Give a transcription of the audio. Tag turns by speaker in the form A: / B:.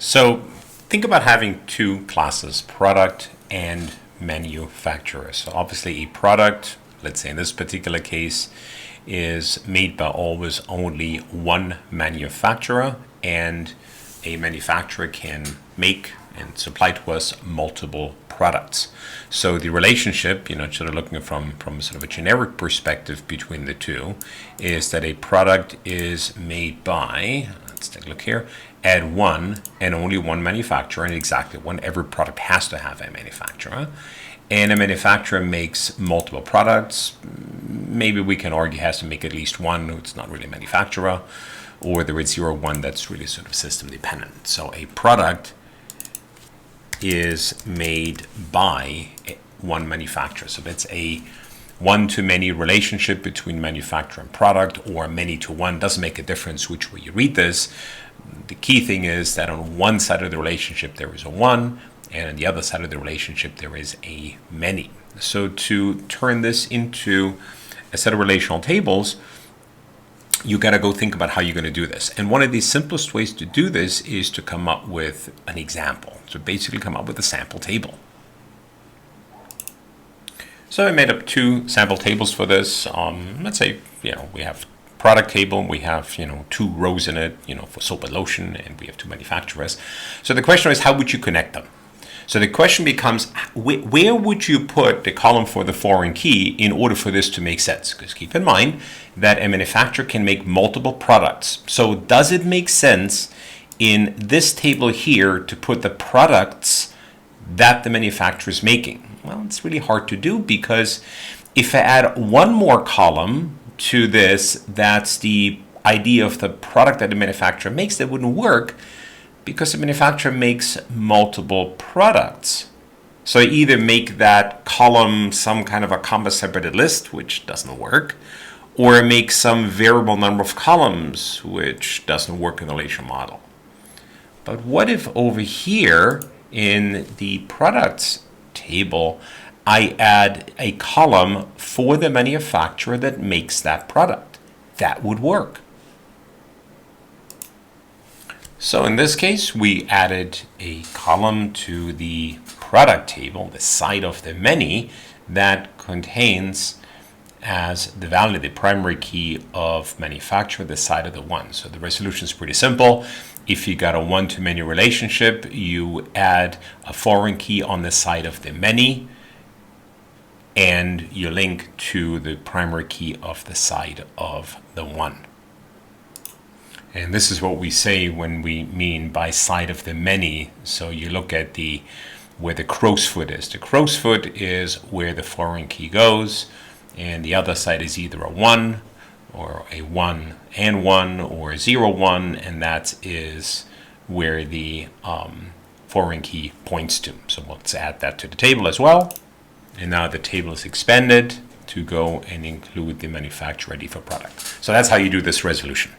A: So think about having two classes, product and manufacturer. So obviously a product, let's say in this particular case, is made by always only one manufacturer, and a manufacturer can make and supply to us multiple products. So the relationship, sort of looking from sort of a generic perspective between the two, is that a product is made by, let's take a look here, add one and only one manufacturer, and exactly one. Every product has to have a manufacturer. And a manufacturer makes multiple products. Maybe we can argue has to make at least one. It's not really a manufacturer. Or there is 0, 1 that's really sort of system dependent. So a product is made by one manufacturer. So that's a one-to-many relationship between manufacturer and product, or many-to-one. Doesn't make a difference which way you read this. The key thing is that on one side of the relationship there is a one, and on the other side of the relationship there is a many. So to turn this into a set of relational tables, you got to go think about how you're going to do this. And one of the simplest ways to do this is to come up with an example. So basically come up with a sample table. So I made up two sample tables for this. Let's say, we have product table, we have, 2 rows in it, for soap and lotion, and we have 2 manufacturers. So the question is, how would you connect them? So the question becomes, where would you put the column for the foreign key in order for this to make sense? Because keep in mind that a manufacturer can make multiple products. So does it make sense in this table here to put the products that the manufacturer is making? Well, it's really hard to do, because if I add one more column to this, that's the idea of the product that the manufacturer makes, that wouldn't work, because the manufacturer makes multiple products. So I either make that column some kind of a comma separated list, which doesn't work, or make some variable number of columns, which doesn't work in the relational model. But what if over here in the products table, I add a column for the manufacturer that makes that product? That would work. So in this case, we added a column to the product table, the side of the many, that contains as the value, the primary key of manufacturer, the side of the one. So the resolution is pretty simple. If you got a one-to-many relationship, you add a foreign key on the side of the many, and you link to the primary key of the side of the one. And this is what we say when we mean by side of the many. So you look at where the crow's foot is. The crow's foot is where the foreign key goes, and the other side is either a 1 or a 1 and 1 or 0, 1, and that is where the foreign key points to. So let's add that to the table as well. And now the table is expanded to go and include the manufacturer ID for product. So that's how you do this resolution.